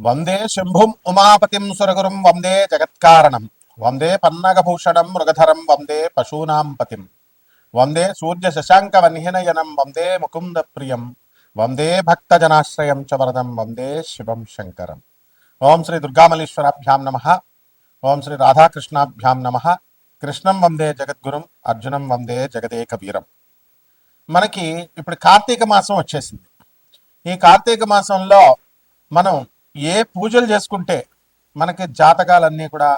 వందే శంభుం ఉమాపతిం సురగురుం వందే జగత్కారణం వందే పన్నగభూషణం మృగధరం వందే పశూనాం పతిం వందే సూర్య శశాంక వన్హినయనం వందే ముకుంద ప్రియం వందే భక్తజనాశ్రయం చ వరదం వందే శివం శంకరం. ఓం శ్రీ దుర్గామల్లీశ్వరాభ్యాం నమ. ఓం శ్రీ రాధాకృష్ణాభ్యాం నమ. కృష్ణం వందే జగద్గురుం, అర్జునం వందే జగదేక వీరం. మనకి ఇప్పుడు కార్తీక మాసం వచ్చేసింది. ఈ కార్తీక మాసంలో మనం ఏ పూజలు చేసుకుంటే మనకి జాతకాలన్నీ కూడా,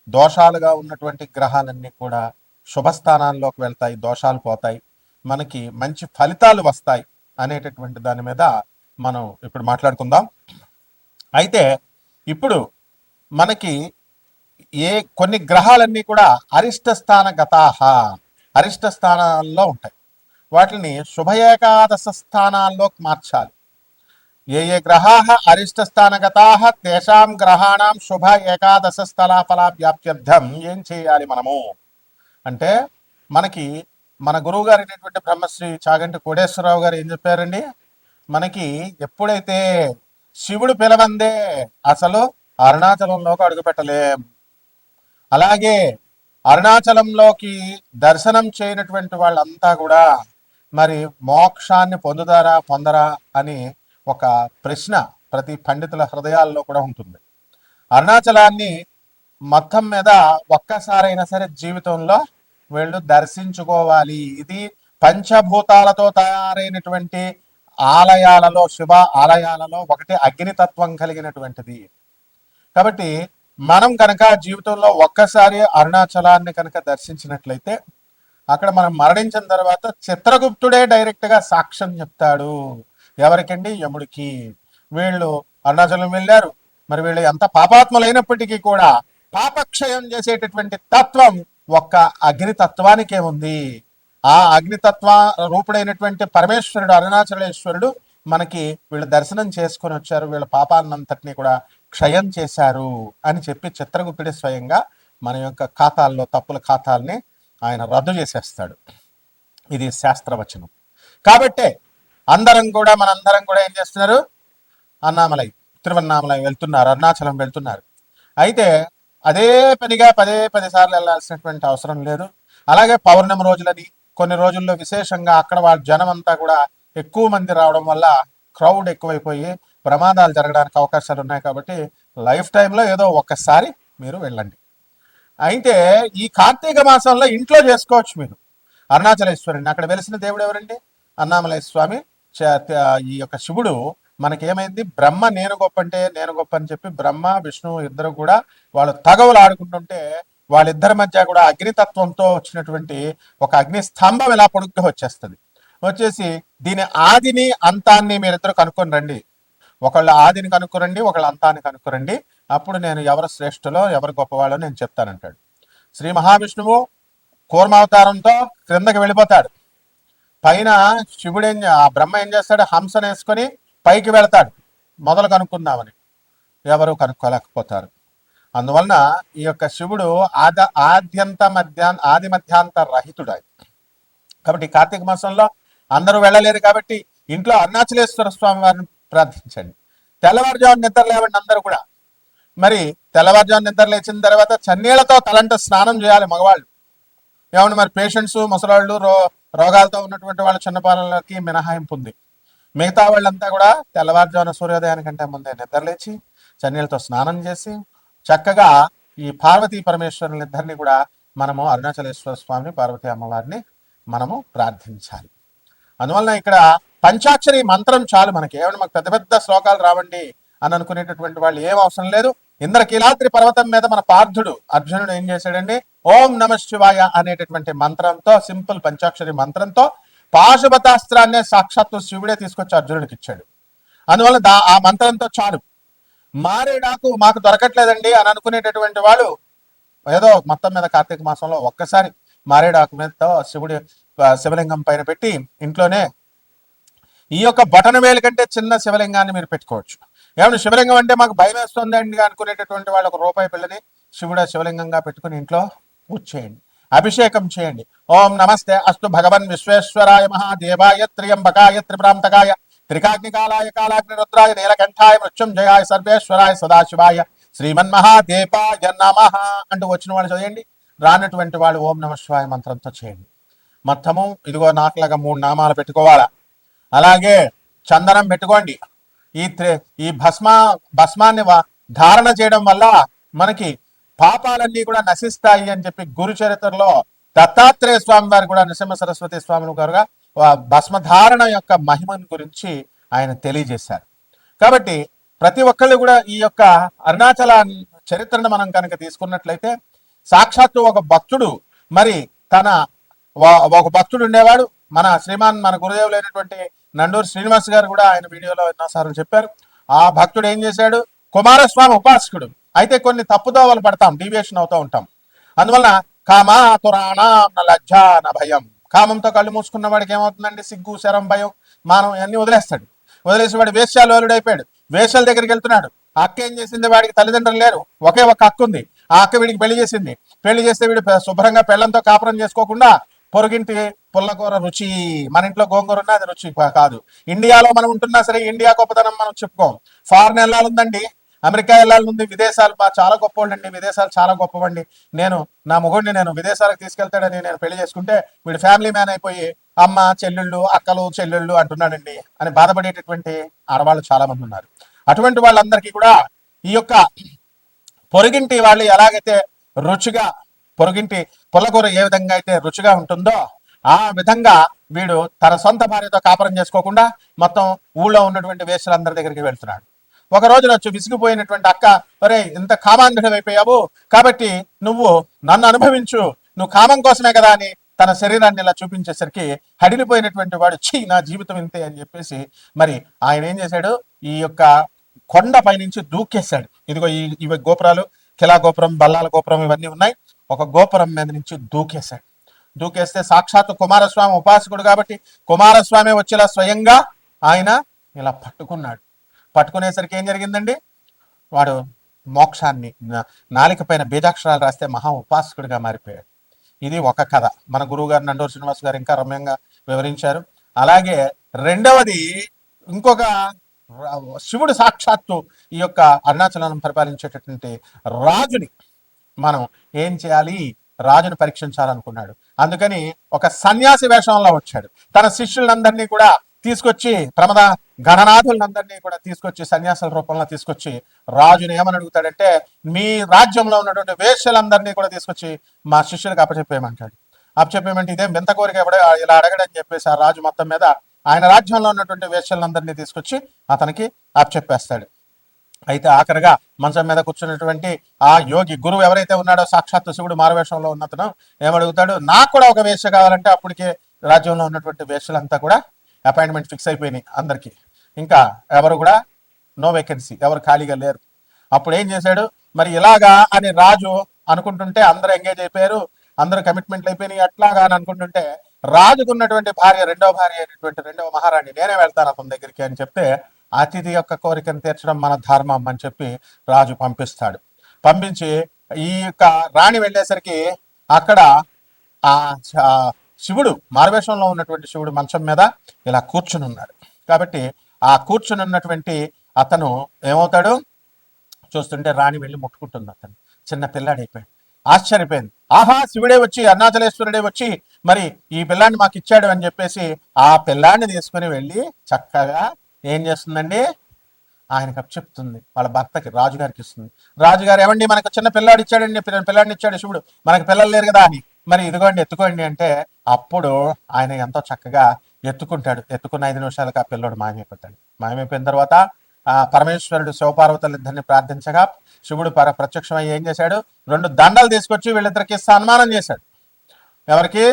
దోషాలుగా ఉన్నటువంటి గ్రహాలన్నీ కూడా శుభస్థానాల్లోకి వెళ్తాయి, దోషాలు పోతాయి, మనకి మంచి ఫలితాలు వస్తాయి అనేటటువంటి దాని మీద మనం ఇప్పుడు మాట్లాడుకుందాం. అయితే ఇప్పుడు మనకి కొన్ని గ్రహాలన్నీ కూడా అరిష్ట స్థాన గతాహ, అరిష్ట స్థానాల్లో ఉంటాయి. వాటిని శుభ ఏకాదశ స్థానాల్లోకి మార్చాలి. ఏ గ్రహాः అరిష్టస్థానగతాः తేషాం గ్రహాణం శుభ ఏకాదశ స్థలాఫలాభ్యాప్త్యర్థం ఏం చేయాలి మనము అంటే, మనకి మన గురువు గారు అయినటువంటి బ్రహ్మశ్రీ చాగంటి కోటేశ్వరరావు గారు ఏం చెప్పారండి, మనకి ఎప్పుడైతే శివుడు పిలవందే అసలు అరుణాచలంలోకి అడుగుపెట్టలేం. అలాగే అరుణాచలంలోకి దర్శనం చేయనటువంటి వాళ్ళంతా కూడా మరి మోక్షాన్ని పొందుతారా పొందరా అని ఒక ప్రశ్న ప్రతి పండితుల హృదయాల్లో కూడా ఉంటుంది. అరుణాచలాన్ని మొత్తం మీద ఒక్కసారైనా సరే జీవితంలో వీళ్ళు దర్శించుకోవాలి. ఇది పంచభూతాలతో తయారైనటువంటి ఆలయాలలో, శివ ఆలయాలలో ఒకటి అగ్నితత్వం కలిగినటువంటిది. కాబట్టి మనం కనుక జీవితంలో ఒక్కసారి అరుణాచలాన్ని కనుక దర్శించినట్లయితే అక్కడ మనం మరణించిన తర్వాత చిత్రగుప్తుడే డైరెక్ట్గా సాక్ష్యం చెప్తాడు. ఎవరికండి? యముడికి. వీళ్ళు అరుణాచలం వెళ్ళారు, మరి వీళ్ళు ఎంత పాపాత్ములైనప్పటికీ కూడా పాపక్షయం చేసేటటువంటి తత్వం ఒక్క అగ్నితత్వానికే ఉంది. ఆ అగ్నితత్వ రూపుడైనటువంటి పరమేశ్వరుడు, అరుణాచలేశ్వరుడు మనకి వీళ్ళ దర్శనం చేసుకొని వచ్చారు, వీళ్ళ పాపాన్నంతటినీ కూడా క్షయం చేశారు అని చెప్పి చిత్రగుప్తుడి స్వయంగా మన యొక్క ఖాతాల్లో, తప్పుల ఖాతాల్ని ఆయన రద్దు చేసేస్తాడు. ఇది శాస్త్రవచనం. కాబట్టే మనందరం కూడా ఏం చేస్తున్నారు? అన్నామలై, తిరువన్నామలై వెళ్తున్నారు, అరుణాచలం వెళ్తున్నారు. అయితే అదే పనిగా పదే సార్లు వెళ్ళాల్సినటువంటి అవసరం లేదు. అలాగే పౌర్ణమి రోజులని కొన్ని రోజుల్లో విశేషంగా అక్కడ వాళ్ళ జనం అంతా కూడా ఎక్కువ మంది రావడం వల్ల క్రౌడ్ ఎక్కువైపోయి ప్రమాదాలు జరగడానికి అవకాశాలు ఉన్నాయి. కాబట్టి లైఫ్ టైంలో ఏదో ఒక్కసారి మీరు వెళ్ళండి. అయితే ఈ కార్తీక మాసంలో ఇంట్లో చేసుకోవచ్చు మీరు అరుణాచలేశ్వరుని. అక్కడ వెలిసిన దేవుడు ఎవరండి? అన్నామలై స్వామి. ఈ యొక్క శివుడు మనకేమైంది, బ్రహ్మ నేను గొప్ప అంటే నేను గొప్ప అని చెప్పి బ్రహ్మ విష్ణువు ఇద్దరు కూడా వాళ్ళు తగవులు ఆడుకుంటుంటే వాళ్ళిద్దరి మధ్య కూడా అగ్నితత్వంతో వచ్చినటువంటి ఒక అగ్ని స్తంభం ఇలా పొడుగ్గా వచ్చేస్తుంది. వచ్చేసి దీని ఆదిని అంతాన్ని మీరిద్దరు కనుక్కొని రండి. ఒకళ్ళ ఆదిని కనుక్కురండి, ఒకళ్ళ అంతాన్ని కనుక్కురండి. అప్పుడు నేను ఎవరు శ్రేష్ఠులో ఎవరు గొప్పవాళ్ళో నేను చెప్తానంటాడు. శ్రీ మహావిష్ణువు కూర్మావతారంతో క్రిందకి వెళ్ళిపోతాడు. పైన ఆ బ్రహ్మ ఏం చేస్తాడు? హంసను వేసుకొని పైకి వెళతాడు మొదలు కనుక్కుందామని. ఎవరు కనుక్కోలేకపోతారు. అందువలన ఈ యొక్క శివుడు ఆది మధ్యాంత రహితుడు. కాబట్టి కార్తీక మాసంలో అందరూ వెళ్ళలేరు కాబట్టి ఇంట్లో అరుణాచలేశ్వర స్వామి వారిని ప్రార్థించండి. తెల్లవారుజాము నిద్ర లేవండి అందరూ కూడా. మరి తెల్లవారుజాము నిద్ర లేచిన తర్వాత చన్నీళ్లతో తలంట స్నానం చేయాలి మగవాళ్ళు. ఏమన్నా మరి పేషెంట్స్, ముసలాళ్ళు, రోగాలతో ఉన్నటువంటి వాళ్ళ చిన్నపాలకి మినహాయింపు ఉంది. మిగతా వాళ్ళంతా కూడా తెల్లవారుజామున సూర్యోదయానికంటే ముందే నిద్రలేచి చన్నీళ్ళతో స్నానం చేసి చక్కగా ఈ పార్వతీ పరమేశ్వరుని ఇద్దరిని కూడా మనము అరుణాచలేశ్వర స్వామిని, పార్వతీ అమ్మవారిని మనము ప్రార్థించాలి. అందువలన ఇక్కడ పంచాక్షరి మంత్రం చాలు మనకి. ఏమన్నా మాకు పెద్ద పెద్ద శ్లోకాలు రావండి అని అనుకునేటటువంటి వాళ్ళు ఏం అవసరం లేదు. ఇంద్రకీలాద్రి పర్వతం మీద మన పార్థుడు అర్జునుడు ఏం చేశాడండి? ఓం నమ శివాయ అనేటటువంటి మంత్రంతో, సింపుల్ పంచాక్షరి మంత్రంతో పాశుపతాస్త్రాన్నే సాక్షాత్తు శివుడే తీసుకొచ్చి అర్జునుడికి ఇచ్చాడు. అందువల్ల ఆ మంత్రంతో చాలు. మారేడాకు మాకు దొరకట్లేదండి అని అనుకునేటటువంటి వాళ్ళు ఏదో మొత్తం మీద కార్తీక మాసంలో ఒక్కసారి మారేడాకు మీదతో శివలింగం పైన పెట్టి ఇంట్లోనే ఈ యొక్క బటన వేలు కంటే చిన్న శివలింగాన్ని మీరు పెట్టుకోవచ్చు. ఏమన్నా శివలింగం అంటే మాకు భయం వేస్తుంది అండి అనుకునేటటువంటి వాళ్ళు ₹1 పిల్లని శివలింగంగా పెట్టుకుని ఇంట్లో పూజ చేయండి, అభిషేకం చేయండి. ఓం నమస్తే అస్తు భగవన్ విశ్వేశ్వరాయ మహాదేవాయ త్ర్యంబకాయ త్రిపురాంతకాయ త్రికాగ్నికాలాయ కాలాగ్ని రుద్రాయ నీలకంఠాయ మృత్యుంజయాయ సర్వేశ్వరాయ సదాశివాయ శ్రీమన్మహాదేవాయ నమః అంటూ వచ్చిన వాళ్ళు చదివండి. రానటువంటి వాళ్ళు ఓం నమ శివాయ మంత్రంతో చేయండి. మొత్తము ఇదిగో నాకులాగా 3 నామాలు పెట్టుకోవాలా. అలాగే చందనం పెట్టుకోండి. ఈ భస్మాన్ని ధారణ చేయడం వల్ల మనకి పాపాలన్నీ కూడా నశిస్తాయి అని చెప్పి గురు చరిత్రలో దత్తాత్రేయ స్వామి వారు కూడా నృసింహ సరస్వతి స్వామి గారుగా భస్మధారణ యొక్క మహిమను గురించి ఆయన తెలియజేశారు. కాబట్టి ప్రతి ఒక్కళ్ళు కూడా ఈ యొక్క అరుణాచల చరిత్రను మనం కనుక తీసుకున్నట్లయితే సాక్షాత్తు ఒక భక్తుడు మరి ఒక భక్తుడు ఉండేవాడు. మన గురుదేవులైనటువంటి నండూరు శ్రీనివాస్ గారు కూడా ఆయన వీడియోలో ఎన్నోసార్లు చెప్పారు. ఆ భక్తుడు ఏం చేశాడు, కుమారస్వామి ఉపాసకుడు. అయితే కొన్ని తప్పుదోవలు పడతాం, డీవియేషన్ అవుతూ ఉంటాం. అందువల్ల కామా తురాణ లజ్జ నా భయం, కామంతో కళ్ళు మూసుకున్న వాడికి ఏమవుతుందండి, సిగ్గు శరం భయం మానం అన్ని వదిలేస్తాడు. వదిలేసి వాడు వేశ్యాలోలుడు అయిపోయాడు. వేశ్యల దగ్గరికి వెళ్తున్నాడు. అక్క ఏం చేసింది, వాడికి తల్లిదండ్రులు లేరు, ఒకే ఒక అక్క ఉంది. ఆ అక్క వీడికి పెళ్లి చేసింది. పెళ్లి చేస్తే వీడు శుభ్రంగా పెళ్లంతో కాపురం చేసుకోకుండా పొరుగింటి పుల్లకూర రుచి, మన ఇంట్లో గోంగూర ఉన్నా అది రుచి కాదు. ఇండియాలో మనం ఉంటున్నా సరే ఇండియా గొప్పతనం మనం చెప్పుకోం. ఫారెన్ వెళ్ళాలందండి, అమెరికా వెళ్ళాలంది, విదేశాలు చాలా గొప్పవాళ్ళండి, విదేశాలు చాలా గొప్పవండి. నా మొగుడిని నేను విదేశాలకు తీసుకెళ్తాడని నేను పెళ్లి చేసుకుంటే వీడు ఫ్యామిలీ మ్యాన్ అయిపోయి అమ్మ చెల్లెళ్ళు అక్కలు చెల్లెళ్ళు అంటున్నాడండి అని బాధపడేటటువంటి ఆడవాళ్ళు చాలా మంది ఉన్నారు. అటువంటి వాళ్ళందరికీ కూడా ఈ యొక్క పొరుగింటి వాళ్ళు ఎలాగైతే రుచిగా, పొరుగింటి పుల్లకూర ఏ విధంగా అయితే రుచిగా ఉంటుందో ఆ విధంగా వీడు తన సొంత భార్యతో కాపురం చేసుకోకుండా మొత్తం ఊళ్ళో ఉన్నటువంటి వేశ్యలందరి దగ్గరికి వెళ్తున్నాడు. ఒక రోజున వచ్చి విసిగిపోయినటువంటి అక్క, ఒరే ఇంత కామాంధుడు అయిపోయావు, కాబట్టి నువ్వు నన్ను అనుభవించు, నువ్వు కామం కోసమే కదా అని తన శరీరాన్ని ఇలా చూపించేసరికి హడిలిపోయినటువంటి వాడు ఛీ నా జీవితం ఇంతే అని చెప్పేసి మరి ఆయన ఏం చేశాడు, ఈ యొక్క కొండ పైనుంచి దూకేశాడు. ఇదిగో ఇవి గోపురాలు, కిలా గోపురం, బల్లాల గోపురం ఇవన్నీ ఉన్నాయి. ఒక గోపురం మీద నుంచి దూకేశాడు. దూకేస్తే సాక్షాత్ కుమారస్వామి ఉపాసకుడు కాబట్టి కుమారస్వామి వచ్చేలా స్వయంగా ఆయన ఇలా పట్టుకున్నాడు. పట్టుకునేసరికి ఏం జరిగిందండి, వాడు మోక్షాన్ని నాలిక పైన బీజాక్షరాలు రాస్తే మహా ఉపాసకుడిగా మారిపోయాడు. ఇది ఒక కథ. మన గురువు గారు నండూరు శ్రీనివాస్ గారు ఇంకా రమ్యంగా వివరించారు. అలాగే రెండవది ఇంకొక శివుడు సాక్షాత్తు ఈ యొక్క అరుణాచలం పరిపాలించేటటువంటి రాజుని మనం ఏం చేయాలి, రాజును పరీక్షించాలనుకున్నాడు. అందుకని ఒక సన్యాసి వేషంలో వచ్చాడు. తన శిష్యులందరినీ కూడా తీసుకొచ్చి, ప్రమద గణనాథులందరినీ కూడా తీసుకొచ్చి సన్యాసుల రూపంలో తీసుకొచ్చి రాజుని ఏమని అడుగుతాడంటే, మీ రాజ్యంలో ఉన్నటువంటి వేశ్యలందరినీ కూడా తీసుకొచ్చి మా శిష్యులకు అప్పచెప్పేయమంటాడు. అప్పచెప్పేయమంటే ఇదే వింత కోరిక ఎవడో ఇలా అడగడని చెప్పేసి ఆ రాజు మొత్తం మీద ఆయన రాజ్యంలో ఉన్నటువంటి వేశ్యలందరినీ తీసుకొచ్చి అతనికి అప్పచెప్పేస్తాడు. అయితే ఆఖరిగా మంచం మీద కూర్చున్నటువంటి ఆ యోగి గురువు ఎవరైతే ఉన్నాడో సాక్షాత్తు శివుడు మారువేషంలో ఉన్నతను ఏమడుగుతాడు, నాకు కూడా ఒక వేశ్య కావాలంటే అప్పటికే రాజ్యంలో ఉన్నటువంటి వేశ్యలంతా కూడా అపాయింట్మెంట్ ఫిక్స్ అయిపోయినాయి అందరికీ. ఇంకా ఎవరు కూడా నో వేకెన్సీ, ఎవరు ఖాళీగా లేరు. అప్పుడు ఏం చేశాడు, మరి ఇలాగా అని రాజు అనుకుంటుంటే అందరూ ఎంగేజ్ అయిపోయారు, అందరూ కమిట్మెంట్లు అయిపోయినాయి. అట్లాగా అని అనుకుంటుంటే రాజుకున్నటువంటి భార్య, రెండవ భార్య అయినటువంటి రెండవ మహారాణి, నేనే వెళ్తాను అతని దగ్గరికి అని చెప్తే అతిథి యొక్క కోరికను తీర్చడం మన ధర్మం అని చెప్పి రాజు పంపిస్తాడు. పంపించి ఈ యొక్క రాణి వెళ్ళేసరికి అక్కడ ఆ శివుడు మారువేషంలో ఉన్నటువంటి శివుడు మంచం మీద ఇలా కూర్చుని ఉన్నాడు. కాబట్టి ఆ కూర్చుని ఉన్నటువంటి అతను ఏమవుతాడు, చూస్తుంటే రాణి వెళ్ళి ముట్టుకుంటుంది. అతను చిన్న పిల్లాడైపోయాడు. ఆశ్చర్యపోయింది. ఆహా, శివుడే వచ్చి, అరుణాచలేశ్వరుడే వచ్చి మరి ఈ పిల్లాన్ని మాకు ఇచ్చాడు అని చెప్పేసి ఆ పిల్లాన్ని తీసుకుని వెళ్ళి చక్కగా ఏం చేస్తుందండి, ఆయనకు అప్పచెప్తుంది. వాళ్ళ భర్తకి, రాజుగారికి ఇస్తుంది. రాజుగారు ఏమండి మనకు చిన్న పిల్లాడు ఇచ్చాడండి, పిల్లాడిని ఇచ్చాడు శివుడు, మనకి పిల్లలు లేరు కదా అని, మరి ఇదిగోండి ఎత్తుకోండి అంటే అప్పుడు ఆయన ఎంతో చక్కగా ఎత్తుకుంటాడు. ఎత్తుకున్న 5 నిమిషాలకు ఆ పిల్లోడు మాయమైపోతాడు. మాయమైపోయిన తర్వాత ఆ పరమేశ్వరుడు శివపార్వతులు ఇద్దరిని ప్రార్థించగా శివుడు ప్రత్యక్షమై ఏం చేశాడు, 2 దండలు తీసుకొచ్చి వీళ్ళిద్దరికి సన్మానం చేశాడు. ఎవరికి,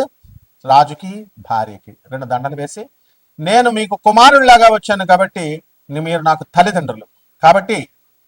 రాజుకి భార్యకి 2 దండలు వేసి, నేను మీకు కుమారుడిలాగా వచ్చాను కాబట్టి మీరు నాకు తల్లిదండ్రులు, కాబట్టి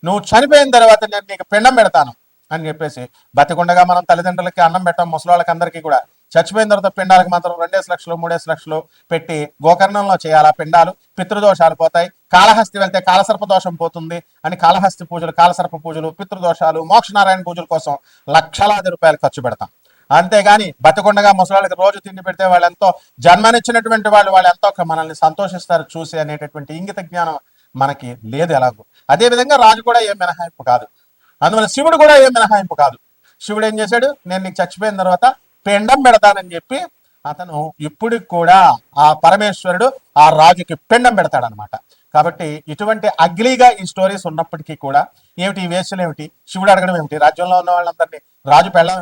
నువ్వు చనిపోయిన తర్వాత నేను నీకు పిండం పెడతాను అని చెప్పేసి, బతికుండగా మనం తల్లిదండ్రులకి అన్నం పెట్టాం, ముసలిళ్ళకి అందరికీ కూడా. చచ్చిపోయిన తర్వాత పిండాలకు మాత్రం 2 లక్షలు 3 లక్షలు పెట్టి గోకర్ణంలో చేయాలి. పిండాలు పితృదోషాలు పోతాయి. కాళహస్తి వెళ్తే కాలసర్ప దోషం పోతుంది అని కాళహస్తి పూజలు, కాలసర్ప పూజలు, పితృదోషాలు, మోక్షనారాయణ పూజల కోసం లక్షలాది రూపాయలు ఖర్చు పెడతాం. అంతేగాని బతికుండగా ముసలాళ్ళకి రోజు తిండి పెడితే వాళ్ళు ఎంతో జన్మనిచ్చినటువంటి వాళ్ళు ఎంతో మనల్ని సంతోషిస్తారు చూసి అనేటటువంటి ఇంగిత జ్ఞానం మనకి లేదు ఎలాగో. అదేవిధంగా రాజు కూడా ఏం మినహాయింపు కాదు. అందువల్ల శివుడు కూడా ఏం మినహాయింపు కాదు. శివుడు ఏం చేశాడు, నేను నీకు చచ్చిపోయిన తర్వాత పిండం పెడతానని చెప్పి అతను ఇప్పటికి కూడా ఆ పరమేశ్వరుడు ఆ రాజుకి పిండం పెడతాడనమాట. కాబట్టి ఇటువంటి అగ్లీగా ఈ స్టోరీస్ ఉన్నప్పటికీ కూడా ఏమిటి ఈ వేసులు ఏమిటి, శివుడు అడగడం ఏమిటి, రాజ్యంలో ఉన్న వాళ్ళందరినీ రాజు పెళ్ళం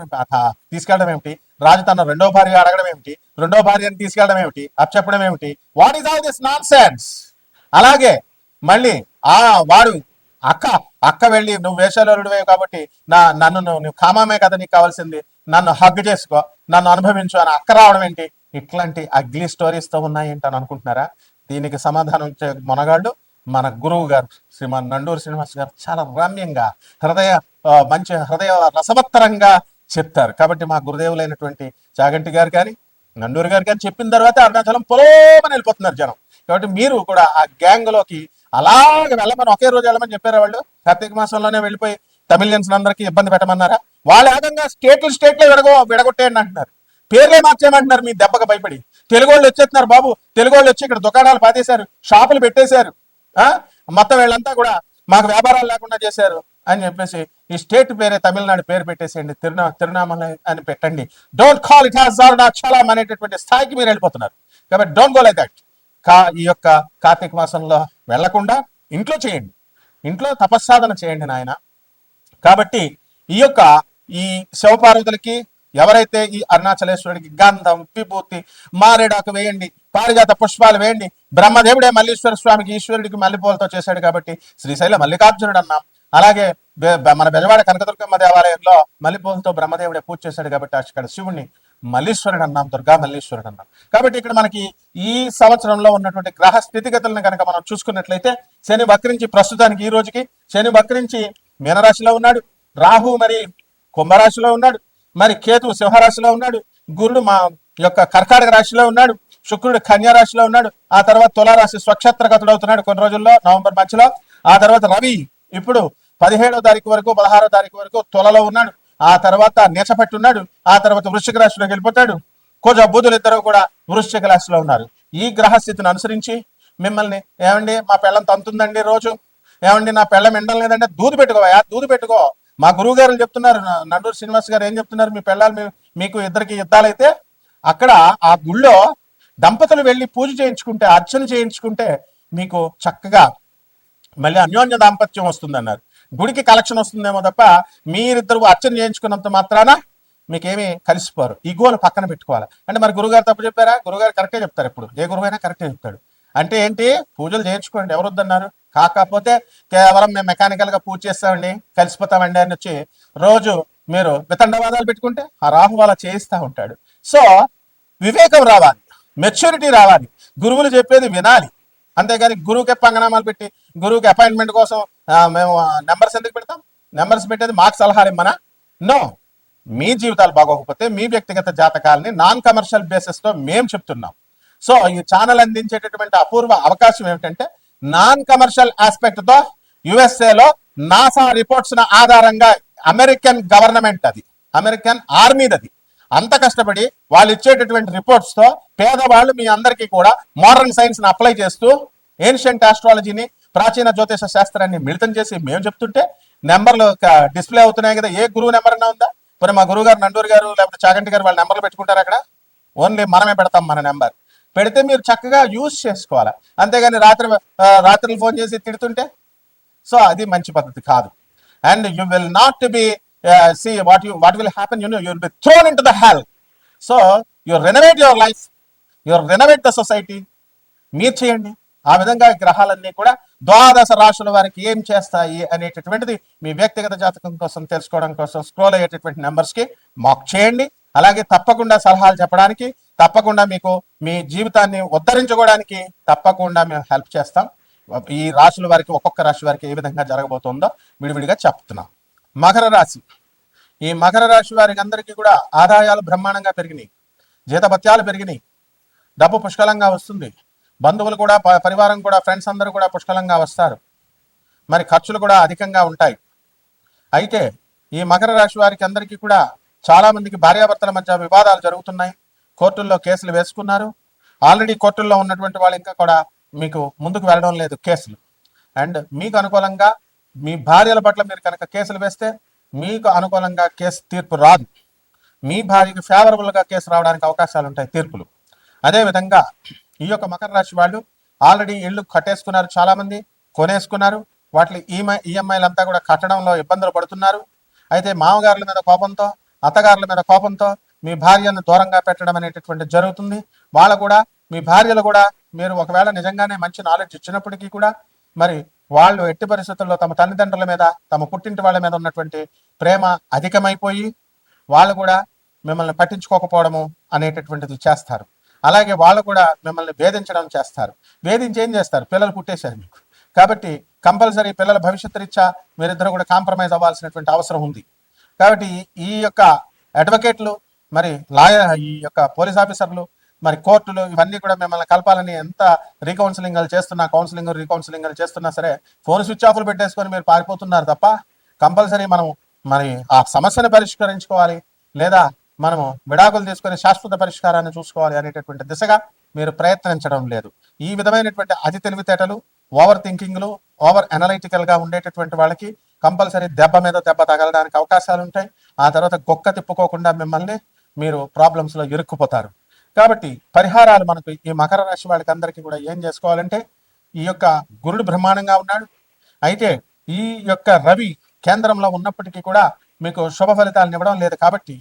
తీసుకెళ్ళడం ఏమిటి, రాజు తన రెండో భార్య అడగడం ఏమిటి, రెండో భార్యని తీసుకెళ్ళడం ఏమిటి, చెప్పడం ఏమిటి, what is all this non sense. అలాగే మళ్ళీ వాడు అక్క వెళ్ళి నువ్వు వేషాలుడివే కాబట్టి నన్ను నువ్వు కామామే కదా నీకు కావాల్సింది, నన్ను హగ్ చేసుకో, నన్ను అనుభవించు అని అక్క రావడం ఏంటి, ఇట్లాంటి అగ్లీ స్టోరీస్తో ఉన్నాయి ఏంటని అనుకుంటున్నారా? దీనికి సమాధానం ఇచ్చే మొనగాళ్ళు మన గురువు గారు శ్రీమాన్ నండూరి శ్రీనివాస్ గారు చాలా రమ్యంగా మంచి హృదయ రసవత్తరంగా చెప్తారు. కాబట్టి మా గురుదేవులైనటువంటి చాగంటి గారు కానీ నండూరి గారు కానీ చెప్పిన తర్వాత అరుణాచలం పొలోమని వెళ్ళిపోతున్నారు జనం. కాబట్టి మీరు కూడా ఆ గ్యాంగ్ లోకి అలాగే వెళ్ళమని ఒకే రోజు వెళ్ళమని చెప్పారా వాళ్ళు? కార్తీక మాసంలోనే వెళ్ళిపోయి తమిళియన్స్ అందరికీ ఇబ్బంది పెట్టమన్నారా? వాళ్ళు ఏకంగా స్టేట్లో విడగొట్టేయండి అంటున్నారు, పేర్లే మార్చేయమంటున్నారు మీ దెబ్బకు భయపడి. తెలుగు వాళ్ళు వచ్చేస్తున్నారు బాబు, తెలుగు వాళ్ళు వచ్చి ఇక్కడ దుకాణాలు పాతేశారు, షాపులు పెట్టేశారు, మొత్తం వీళ్ళంతా కూడా మాకు వ్యాపారాలు లేకుండా చేశారు అని చెప్పేసి ఈ స్టేట్ పేరే తమిళనాడు పేరు పెట్టేసేయండి, తిరునామలై అని పెట్టండి. Don't call it has Arunachalam అనేటటువంటి స్థాయికి మీరు వెళ్ళిపోతున్నారు. కాబట్టి డోంట్ గో లైక్ దట్. ఈ యొక్క కార్తీక మాసంలో వెళ్లకుండా ఇంట్లో చేయండి, ఇంట్లో తపస్సాధన చేయండి నాయన. కాబట్టి ఈ శివపార్వతులకి ఎవరైతే ఈ అరుణాచలేశ్వరుడికి గంధం విభూతి మారేడాకు వేయండి, పారిజాత పుష్పాలు వేయండి. బ్రహ్మదేవుడే మల్లీశ్వర స్వామికి ఈశ్వరుడికి మల్లెపూలతో చేశాడు కాబట్టి శ్రీశైల మల్లికార్జునుడు అన్నాం. అలాగే మన బెజవాడ కనకదుర్గమ్మ దేవాలయంలో మల్లెపూలతో బ్రహ్మదేవుడే పూజ చేశాడు కాబట్టి అక్కడ శివుణ్ణి మల్లీశ్వరుడు అన్నాం, దుర్గా మల్లీశ్వరుడు అన్నాం. కాబట్టి ఇక్కడ మనకి ఈ సంవత్సరంలో ఉన్నటువంటి గ్రహ స్థితిగతులను కనుక మనం చూసుకున్నట్లయితే శని వక్రించి ప్రస్తుతానికి ఈ రోజుకి శని వక్రించి మీనరాశిలో ఉన్నాడు, రాహు మరి కుంభరాశిలో ఉన్నాడు, మరి కేతు సింహరాశిలో ఉన్నాడు, గురుడు మా యొక్క కర్కాటక రాశిలో ఉన్నాడు, శుక్రుడు కన్యా రాశిలో ఉన్నాడు, ఆ తర్వాత తులారాశి స్వక్షత్రగతుడు అవుతున్నాడు కొన్ని రోజుల్లో నవంబర్ మధ్యలో. ఆ తర్వాత రవి ఇప్పుడు 17వ తారీఖు వరకు 16వ తారీఖు వరకు తులలో ఉన్నాడు, ఆ తర్వాత నీచపట్టి ఉన్నాడు, ఆ తర్వాత వృశ్చిక రాశిలోకి వెళ్ళిపోతాడు. కుజ బుధులు ఇద్దరు కూడా వృశ్చిక రాశిలో ఉన్నారు. ఈ గ్రహస్థితిని అనుసరించి మిమ్మల్ని ఏమండి మా పెళ్ళం తంతుందండి రోజు, ఏమండి నా పెళ్ళం ఎండం లేదంటే దూది పెట్టుకో. మా గురువు గారు చెప్తున్నారు, నండూరు శ్రీనివాస్ గారు ఏం చెప్తున్నారు, మీ పెళ్ళాలు మీకు ఇద్దరికి యుద్ధాలైతే అక్కడ ఆ గుళ్ళో దంపతులు వెళ్ళి పూజ చేయించుకుంటే, అర్చన చేయించుకుంటే మీకు చక్కగా మళ్ళీ అన్యోన్య దాంపత్యం వస్తుందన్నారు. గుడికి కలెక్షన్ వస్తుందేమో తప్ప మీరిద్దరు అర్చన చేయించుకున్నంత మాత్రాన మీకేమీ కలిసిపోరు. ఈ గోలు పక్కన పెట్టుకోవాలి. అంటే మరి గురుగారు తప్పు చెప్పారా? గురుగారు కరెక్టే చెప్తారు, ఎప్పుడు ఏ గురువు అయినా కరెక్టే చెప్తాడు. అంటే ఏంటి, పూజలు చేయించుకోండి, ఎవరొద్దన్నారు. కాకపోతే కేవలం మేము మెకానికల్ గా పూజ చేస్తామండి, కలిసిపోతామండి అని వచ్చి రోజు మీరు వితండవాదాలు పెట్టుకుంటే ఆ రాహు అలా చేయిస్తూ ఉంటాడు. సో వివేకం రావాలి, మెచ్యూరిటీ రావాలి, గురువులు చెప్పేది వినాలి. అంతేగాని గురువుకి పంగనామాలు పెట్టి గురువుకి అపాయింట్మెంట్ కోసం మేము నెంబర్స్ ఎందుకు పెడతాం? నెంబర్స్ పెట్టేది మాకు సలహాలు ఇమ్మనా? నో. మీ జీవితాలు బాగోకపోతే మీ వ్యక్తిగత జాతకాలని నాన్ కమర్షియల్ బేసిస్ తో మేము చెప్తున్నాం. సో ఈ ఛానల్ అందించేటటువంటి అపూర్వ అవకాశం ఏమిటంటే నాన్ కమర్షియల్ ఆస్పెక్ట్ తో యుఎస్ఏలో నాసా రిపోర్ట్స్ ఆధారంగా అమెరికన్ గవర్నమెంట్ అది, అమెరికన్ ఆర్మీది అంత కష్టపడి వాళ్ళు ఇచ్చేటటువంటి రిపోర్ట్స్ తో పేదవాళ్ళు మీ అందరికీ కూడా మోడర్న్ సైన్స్ ని అప్లై చేస్తూ ఏన్షియంట్ ఆస్ట్రాలజీని ప్రాచీన జ్యోతిష శాస్త్రాన్ని మిళితం చేసి మేము చెప్తుంటే నెంబర్లు డిస్ప్లే అవుతున్నాయి కదా. ఏ గురువు నెంబర్ అన్నా ఉందా? మరి మా గురువు గారు నండూరు గారు లేకపోతే చాగంటి గారు వాళ్ళ నెంబర్లు పెట్టుకుంటారు అక్కడ? ఓన్లీ మనమే పెడతాం మన నెంబర్. పెడితే మీరు చక్కగా యూజ్ చేసుకోవాలి, అంతేగాని రాత్రులు ఫోన్ చేసి తిడుతుంటే సో అది మంచి పద్ధతి కాదు. And you will not be see what will happen, you will be thrown into the hell. So you renovate your life, you renovate the society. మీరు చేయండి. ఆ విధంగా గ్రహాలన్నీ కూడా ద్వాదశ రాశుల వారికి ఏం చేస్తాయి అనేటటువంటిది మీ వ్యక్తిగత జాతకం కోసం తెలుసుకోవడం కోసం స్క్రోల్ అయ్యేటటువంటి నెంబర్స్కి మాక్ చేయండి. అలాగే తప్పకుండా సలహాలు చెప్పడానికి, తప్పకుండా మీకు మీ జీవితాన్ని ఉద్ధరించుకోవడానికి తప్పకుండా మేము హెల్ప్ చేస్తాం. ఈ రాశుల వారికి ఒక్కొక్క రాశి వారికి ఏ విధంగా జరగబోతుందో విడివిడిగా చెప్తున్నాం. మకర రాశి. ఈ మకర రాశి వారికి అందరికీ కూడా ఆదాయాలు బ్రహ్మాండంగా పెరిగినాయి, జీతభత్యాలు పెరిగినాయి, డబ్బు పుష్కలంగా వస్తుంది, బంధువులు కూడా పరివారం కూడా ఫ్రెండ్స్ అందరూ కూడా పుష్కలంగా వస్తారు, మరి ఖర్చులు కూడా అధికంగా ఉంటాయి. అయితే ఈ మకర రాశి వారికి అందరికీ కూడా చాలా మందికి భార్యాభర్తల మధ్య వివాదాలు జరుగుతున్నాయి, కోర్టుల్లో కేసులు వేసుకున్నారు. ఆల్రెడీ కోర్టుల్లో ఉన్నటువంటి వాళ్ళు ఇంకా కూడా మీకు ముందుకు వెళ్ళడం లేదు కేసులు. అండ్ మీకు అనుకూలంగా మీ భార్యల పట్ల మీరు కనుక కేసులు వేస్తే మీకు అనుకూలంగా కేసు తీర్పు రాదు. మీ భార్యకి ఫేవరబుల్గా కేసు రావడానికి అవకాశాలు ఉంటాయి తీర్పులు. అదేవిధంగా ఈ యొక్క మకర రాశి వాళ్ళు ఆల్రెడీ ఇళ్ళు కట్టేసుకున్నారు, చాలామంది కొనేసుకున్నారు. వాటి ఈఎంఐలంతా కూడా కట్టడంలో ఇబ్బందులు పడుతున్నారు. అయితే మామగారుల మీద కోపంతో, అత్తగారుల మీద కోపంతో మీ భార్యను దూరంగా పెట్టడం అనేటటువంటి జరుగుతుంది. వాళ్ళ కూడా మీ భార్యలు కూడా మీరు ఒకవేళ నిజంగానే మంచి నాలెడ్జ్ ఇచ్చినప్పటికీ కూడా మరి వాళ్ళు ఎట్టి పరిస్థితుల్లో తమ తల్లిదండ్రుల మీద, తమ పుట్టింటి వాళ్ళ మీద ఉన్నటువంటి ప్రేమ అధికమైపోయి వాళ్ళు కూడా మిమ్మల్ని పట్టించుకోకపోవడము అనేటటువంటిది చేస్తారు. అలాగే వాళ్ళు కూడా మిమ్మల్ని వేధించడం చేస్తారు. వేధించి ఏం చేస్తారు? పిల్లలు పుట్టేశారు మీకు, కాబట్టి కంపల్సరీ పిల్లల భవిష్యత్తు రీత్యా మీరిద్దరు కూడా కాంప్రమైజ్ అవ్వాల్సినటువంటి అవసరం ఉంది. కాబట్టి ఈ యొక్క అడ్వకేట్లు, మరి లాయర్, ఈ యొక్క పోలీస్ ఆఫీసర్లు, మరి కోర్టులు ఇవన్నీ కూడా మిమ్మల్ని కలపాలని ఎంత రీకౌన్సిలింగ్లు చేస్తున్నా, రీకౌన్సిలింగ్లు చేస్తున్నా సరే ఫోన్ స్విచ్ ఆఫ్లు పెట్టేసుకొని మీరు పారిపోతున్నారు తప్ప కంపల్సరీ మనం మరి ఆ సమస్యను పరిష్కరించుకోవాలి, లేదా మనము విడాకులు తీసుకొని శాశ్వత పరిష్కారాన్ని చూసుకోవాలి అనేటటువంటి దిశగా మీరు ప్రయత్నించడం లేదు. ఈ విధమైనటువంటి అతి తెలివితేటలు, ఓవర్ థింకింగ్లు, ఓవర్ అనలైటికల్గా ఉండేటటువంటి వాళ్ళకి కంపల్సరీ దెబ్బ మీద దెబ్బ తగలడానికి అవకాశాలు ఉంటాయి. ఆ తర్వాత గొక్క తిప్పుకోకుండా మిమ్మల్ని మీరు ప్రాబ్లమ్స్లో ఇరుక్కుపోతారు. కాబట్టి పరిహారాలు మనకు ఈ మకర రాశి వాళ్ళకి అందరికీ కూడా ఏం చేసుకోవాలంటే, ఈ యొక్క గురుడు బ్రహ్మాండంగా ఉన్నాడు. అయితే ఈ యొక్క రవి కేంద్రంలో ఉన్నప్పటికీ కూడా మీకు శుభ ఫలితాలను ఇవ్వడం లేదు. కాబట్టి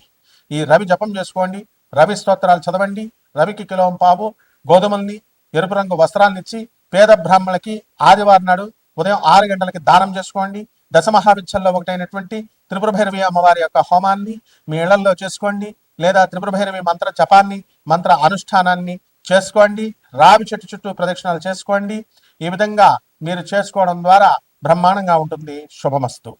ఈ రవి జపం చేసుకోండి, రవి స్తోత్రాలు చదవండి, రవికి కిలోం పావు గోధుమల్ని, ఎరుపు రంగు వస్త్రాలను ఇచ్చి పేద బ్రాహ్మణులకి ఆదివారం నాడు ఉదయం 6 గంటలకి దానం చేసుకోండి. దశమహావిద్యల్లో ఒకటైనటువంటి త్రిపుర భైరవి అమ్మవారి యొక్క హోమాన్ని మీ ఇళ్లలో చేసుకోండి, లేదా త్రిపుర భైరవి మంత్ర జపాన్ని, మంత్ర అనుష్ఠానాన్ని చేసుకోండి. రావి చెట్టు చుట్టూ ప్రదక్షిణాలు చేసుకోండి. ఈ విధంగా మీరు చేసుకోవడం ద్వారా బ్రహ్మాండంగా ఉంటుంది. శుభమస్తు.